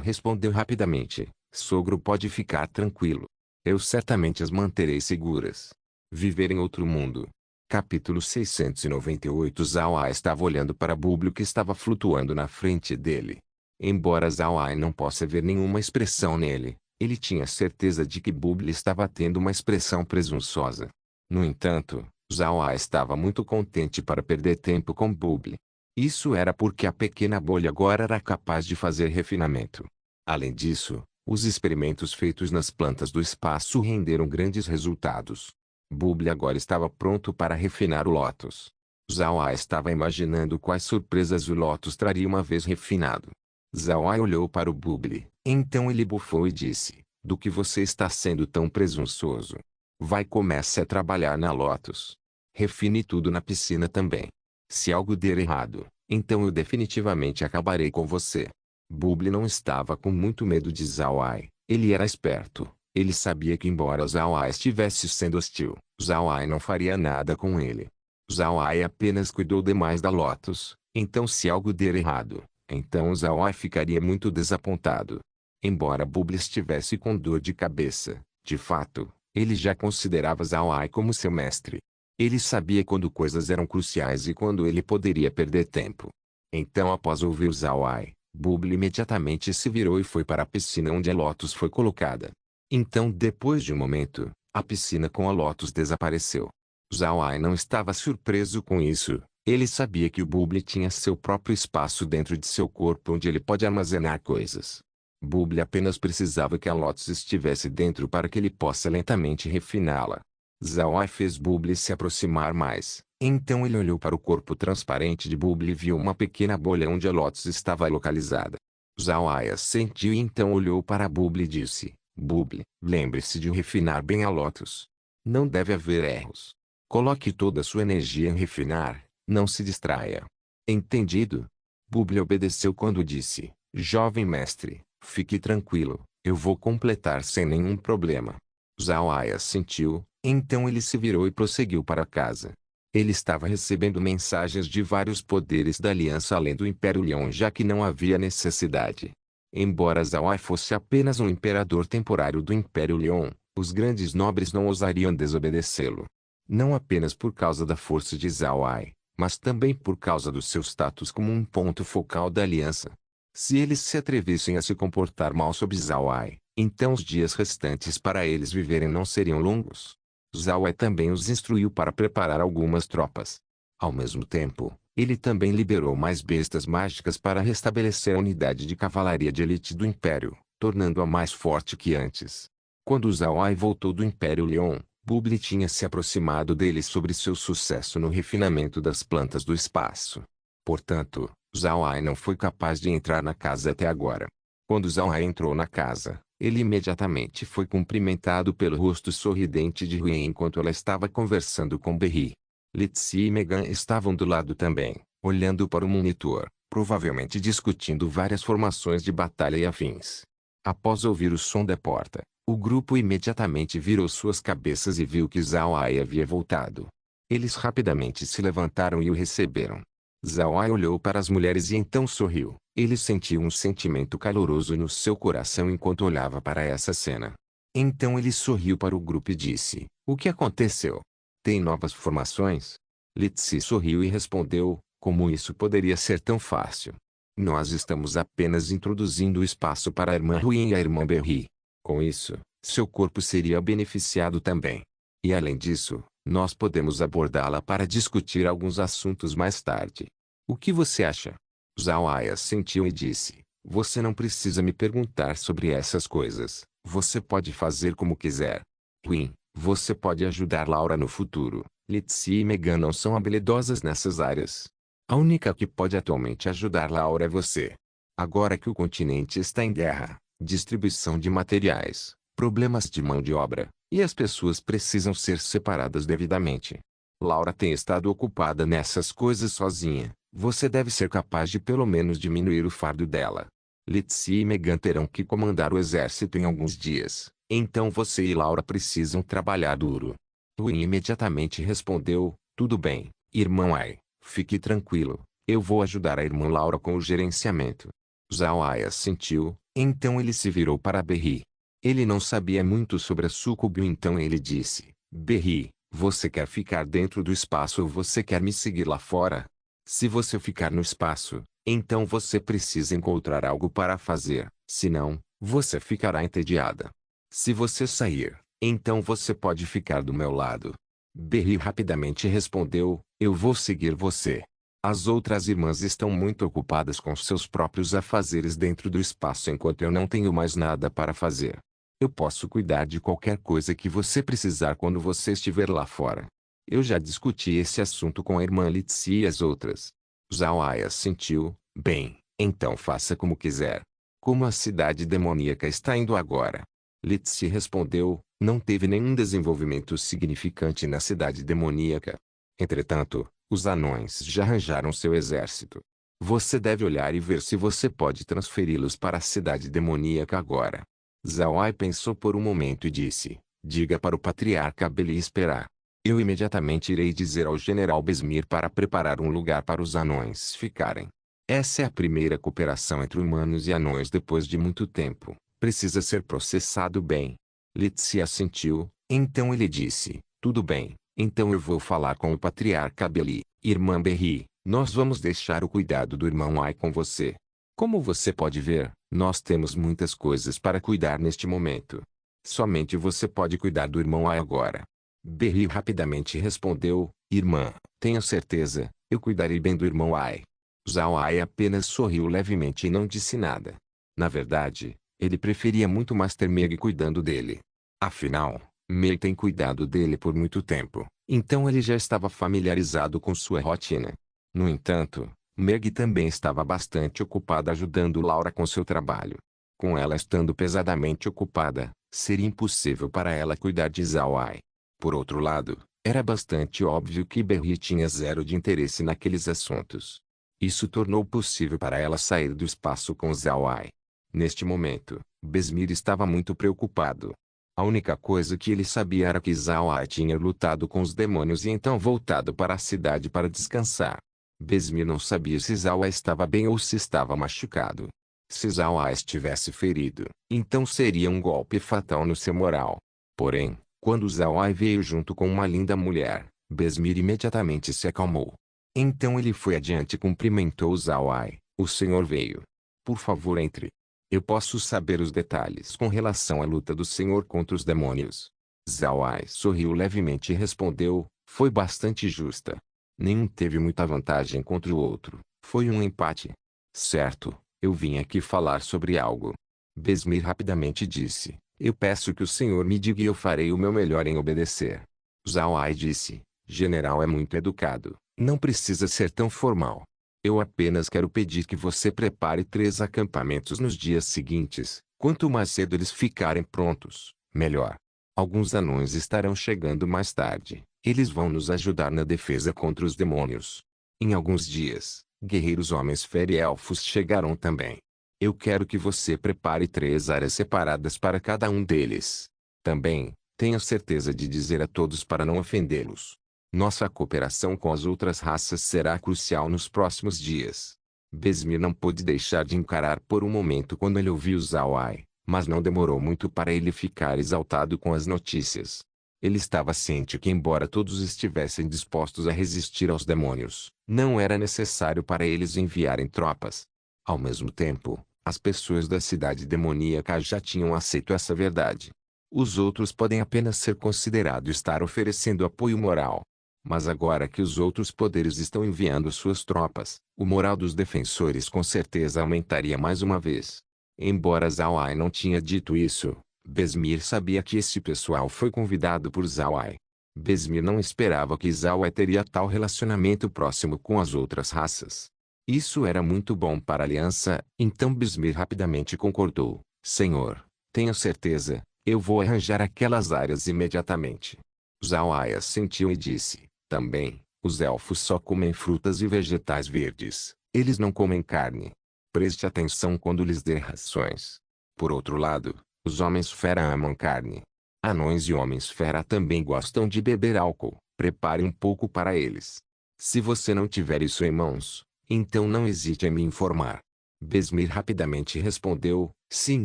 respondeu rapidamente: Sogro pode ficar tranquilo. Eu certamente as manterei seguras. Viver em outro mundo. Capítulo 698. Zhao Ai estava olhando para Búblio que estava flutuando na frente dele. Embora Zhao Ai não possa ver nenhuma expressão nele, ele tinha certeza de que Búblio estava tendo uma expressão presunçosa. No entanto, Zhao Ai estava muito contente para perder tempo com Búblio. Isso era porque a pequena bolha agora era capaz de fazer refinamento. Além disso, os experimentos feitos nas plantas do espaço renderam grandes resultados. Búblio agora estava pronto para refinar o Lotus. Zhao Ai estava imaginando quais surpresas o Lotus traria uma vez refinado. Zhao Ai olhou para o Búblio, então ele bufou e disse: Do que você está sendo tão presunçoso? Vai, comece a trabalhar na Lotus. Refine tudo na piscina também. Se algo der errado, então eu definitivamente acabarei com você. Búblio não estava com muito medo de Zhao Ai. Ele era esperto. Ele sabia que embora Zhao Ai estivesse sendo hostil, Zhao Ai não faria nada com ele. Zhao Ai apenas cuidou demais da Lotus, então se algo der errado, então Zhao Ai ficaria muito desapontado. Embora Búblio estivesse com dor de cabeça, de fato, ele já considerava Zhao Ai como seu mestre. Ele sabia quando coisas eram cruciais e quando ele poderia perder tempo. Então, após ouvir Zhao Ai, Búblio imediatamente se virou e foi para a piscina onde a Lotus foi colocada. Então, depois de um momento, a piscina com a Lotus desapareceu. Zhao Ai não estava surpreso com isso. Ele sabia que o Búblio tinha seu próprio espaço dentro de seu corpo onde ele pode armazenar coisas. Búblio apenas precisava que a Lotus estivesse dentro para que ele possa lentamente refiná-la. Zhao Ai fez Búblio se aproximar mais. Então ele olhou para o corpo transparente de Búblio e viu uma pequena bolha onde a Lotus estava localizada. Zhao Ai assentiu e então olhou para Búblio e disse: Búblio, lembre-se de refinar bem a Lotus. Não deve haver erros. Coloque toda a sua energia em refinar, não se distraia. Entendido? Búblio obedeceu quando disse: Jovem mestre, fique tranquilo, eu vou completar sem nenhum problema. Zhao Ai assentiu, então ele se virou e prosseguiu para casa. Ele estava recebendo mensagens de vários poderes da aliança além do Império Leão, já que não havia necessidade. Embora Zhao Ai fosse apenas um imperador temporário do Império Leão, os grandes nobres não ousariam desobedecê-lo. Não apenas por causa da força de Zhao Ai, mas também por causa do seu status como um ponto focal da aliança. Se eles se atrevessem a se comportar mal sob Zhao Ai, então os dias restantes para eles viverem não seriam longos. Zhao Ai também os instruiu para preparar algumas tropas. Ao mesmo tempo, ele também liberou mais bestas mágicas para restabelecer a unidade de cavalaria de elite do Império, tornando-a mais forte que antes. Quando Zhao Ai voltou do Império Leão, Búblio tinha se aproximado dele sobre seu sucesso no refinamento das plantas do espaço. Portanto, Zhao Ai não foi capaz de entrar na casa até agora. Quando Zhao Ai entrou na casa, ele imediatamente foi cumprimentado pelo rosto sorridente de Rui enquanto ela estava conversando com Berri. Letzi e Megan estavam do lado também, olhando para o monitor, provavelmente discutindo várias formações de batalha e afins. Após ouvir o som da porta, o grupo imediatamente virou suas cabeças e viu que Zhao Ai havia voltado. Eles rapidamente se levantaram e o receberam. Zhao Ai olhou para as mulheres e então sorriu. Ele sentiu um sentimento caloroso no seu coração enquanto olhava para essa cena. Então ele sorriu para o grupo e disse: O que aconteceu? Tem novas formações? Letzi sorriu e respondeu: Como isso poderia ser tão fácil? Nós estamos apenas introduzindo o espaço para a irmã Ruin e a irmã Berri. Com isso, seu corpo seria beneficiado também. E além disso, nós podemos abordá-la para discutir alguns assuntos mais tarde. O que você acha? Zhao Ai assentiu e disse: você não precisa me perguntar sobre essas coisas. Você pode fazer como quiser. Queen, você pode ajudar Laura no futuro. Litsi e Megan não são habilidosas nessas áreas. A única que pode atualmente ajudar Laura é você. Agora que o continente está em guerra, distribuição de materiais, problemas de mão de obra, e as pessoas precisam ser separadas devidamente. Laura tem estado ocupada nessas coisas sozinha. Você deve ser capaz de pelo menos diminuir o fardo dela. Litsi e Megan terão que comandar o exército em alguns dias, então você e Laura precisam trabalhar duro. Win imediatamente respondeu: tudo bem, irmão Ai, fique tranquilo, eu vou ajudar a irmã Laura com o gerenciamento. Zhao Ai assentiu, então ele se virou para Berri. Ele não sabia muito sobre a Sucubio, então ele disse: Berri, você quer ficar dentro do espaço ou você quer me seguir lá fora? Se você ficar no espaço, então você precisa encontrar algo para fazer, senão, você ficará entediada. Se você sair, então você pode ficar do meu lado. Berri rapidamente respondeu: eu vou seguir você. As outras irmãs estão muito ocupadas com seus próprios afazeres dentro do espaço enquanto eu não tenho mais nada para fazer. Eu posso cuidar de qualquer coisa que você precisar quando você estiver lá fora. Eu já discuti esse assunto com a irmã Litsi e as outras. Zhao Ai assentiu: bem, então faça como quiser. Como a cidade demoníaca está indo agora? Litsi respondeu: não teve nenhum desenvolvimento significante na cidade demoníaca. Entretanto, os anões já arranjaram seu exército. Você deve olhar e ver se você pode transferi-los para a cidade demoníaca agora. Zhao Ai pensou por um momento e disse: diga para o patriarca Beli esperar. Eu imediatamente irei dizer ao general Besmir para preparar um lugar para os anões ficarem. Essa é a primeira cooperação entre humanos e anões depois de muito tempo. Precisa ser processado bem. Litsi assentiu, então ele disse: tudo bem, então eu vou falar com o patriarca Beli. Irmã Berri, nós vamos deixar o cuidado do irmão Ai com você. Como você pode ver, nós temos muitas coisas para cuidar neste momento. Somente você pode cuidar do irmão Ai agora. Berri rapidamente respondeu: irmã, tenha certeza, eu cuidarei bem do irmão Ai. Zhao Ai apenas sorriu levemente e não disse nada. Na verdade, ele preferia muito mais ter Meg cuidando dele. Afinal, Meg tem cuidado dele por muito tempo, então ele já estava familiarizado com sua rotina. No entanto, Meg também estava bastante ocupada ajudando Laura com seu trabalho. Com ela estando pesadamente ocupada, seria impossível para ela cuidar de Zhao Ai. Por outro lado, era bastante óbvio que Berri tinha zero de interesse naqueles assuntos. Isso tornou possível para ela sair do espaço com Zhao Ai. Neste momento, Besmir estava muito preocupado. A única coisa que ele sabia era que Zhao Ai tinha lutado com os demônios e então voltado para a cidade para descansar. Besmir não sabia se Zhao Ai estava bem ou se estava machucado. Se Zhao Ai estivesse ferido, então seria um golpe fatal no seu moral. Porém, quando Zhao Ai veio junto com uma linda mulher, Besmir imediatamente se acalmou. Então ele foi adiante e cumprimentou Zhao Ai. O senhor veio. Por favor, entre. Eu posso saber os detalhes com relação à luta do senhor contra os demônios. Zhao Ai sorriu levemente e respondeu: foi bastante justa. Nenhum teve muita vantagem contra o outro. Foi um empate. Certo, eu vim aqui falar sobre algo. Besmir rapidamente disse: eu peço que o senhor me diga e eu farei o meu melhor em obedecer. Zhao Ai disse: general é muito educado, não precisa ser tão formal. Eu apenas quero pedir que você prepare 3 acampamentos nos dias seguintes. Quanto mais cedo eles ficarem prontos, melhor. Alguns anões estarão chegando mais tarde. Eles vão nos ajudar na defesa contra os demônios. Em alguns dias, guerreiros homens fere-elfos chegarão também. Eu quero que você prepare 3 áreas separadas para cada um deles. Também, tenha certeza de dizer a todos para não ofendê-los. Nossa cooperação com as outras raças será crucial nos próximos dias. Besmir não pôde deixar de encarar por um momento quando ele ouviu Zhao Ai, mas não demorou muito para ele ficar exaltado com as notícias. Ele estava ciente que embora todos estivessem dispostos a resistir aos demônios, não era necessário para eles enviarem tropas. Ao mesmo tempo, as pessoas da cidade demoníaca já tinham aceito essa verdade. Os outros podem apenas ser considerados estar oferecendo apoio moral. Mas agora que os outros poderes estão enviando suas tropas, o moral dos defensores com certeza aumentaria mais uma vez. Embora Zawai não tinha dito isso, Besmir sabia que esse pessoal foi convidado por Zawai. Besmir não esperava que Zawai teria tal relacionamento próximo com as outras raças. Isso era muito bom para a aliança, então Besmir rapidamente concordou. Senhor, tenho certeza, eu vou arranjar aquelas áreas imediatamente. Zawai assentiu e disse, também, os elfos só comem frutas e vegetais verdes, eles não comem carne. Preste atenção quando lhes der rações. Por outro lado, os homens-fera amam carne. Anões e homens-fera também gostam de beber álcool, prepare um pouco para eles. Se você não tiver isso em mãos, então não hesite em me informar. Besmir rapidamente respondeu, sim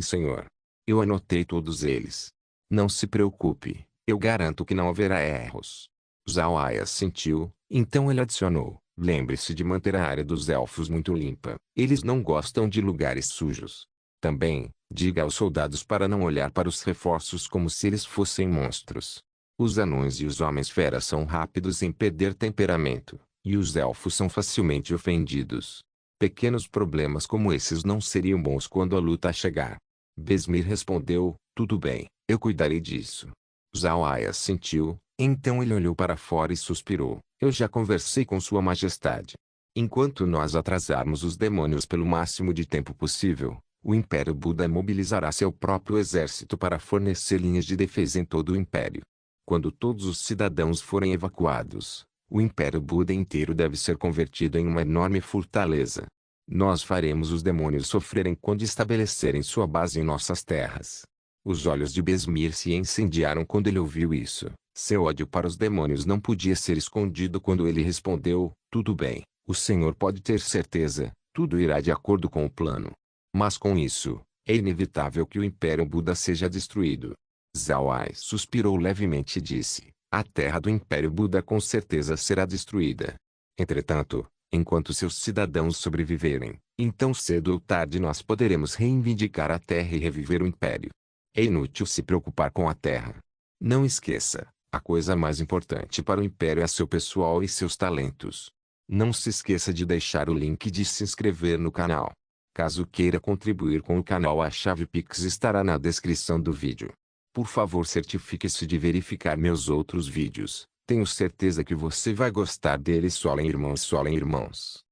senhor. Eu anotei todos eles. Não se preocupe, eu garanto que não haverá erros. Zawai assentiu, então ele adicionou, lembre-se de manter a área dos elfos muito limpa, eles não gostam de lugares sujos. Também, diga aos soldados para não olhar para os reforços como se eles fossem monstros. Os anões e os homens-fera são rápidos em perder temperamento, e os elfos são facilmente ofendidos. Pequenos problemas como esses não seriam bons quando a luta chegar. Besmir respondeu, tudo bem, eu cuidarei disso. Zawai assentiu, então ele olhou para fora e suspirou, eu já conversei com Sua Majestade. Enquanto nós atrasarmos os demônios pelo máximo de tempo possível, o Império Buda mobilizará seu próprio exército para fornecer linhas de defesa em todo o Império. Quando todos os cidadãos forem evacuados, o Império Buda inteiro deve ser convertido em uma enorme fortaleza. Nós faremos os demônios sofrerem quando estabelecerem sua base em nossas terras. Os olhos de Besmir se incendiaram quando ele ouviu isso. Seu ódio para os demônios não podia ser escondido quando ele respondeu, tudo bem, o senhor pode ter certeza, tudo irá de acordo com o plano. Mas com isso, é inevitável que o Império Buda seja destruído. Zawai suspirou levemente e disse, a terra do Império Buda com certeza será destruída. Entretanto, enquanto seus cidadãos sobreviverem, então cedo ou tarde nós poderemos reivindicar a terra e reviver o Império. É inútil se preocupar com a terra. Não esqueça, a coisa mais importante para o Império é seu pessoal e seus talentos. Não se esqueça de deixar o link de se inscrever no canal. Caso queira contribuir com o canal, a chave Pix estará na descrição do vídeo. Por favor, certifique-se de verificar meus outros vídeos. Tenho certeza que você vai gostar deles. Solem irmãos, solem irmãos.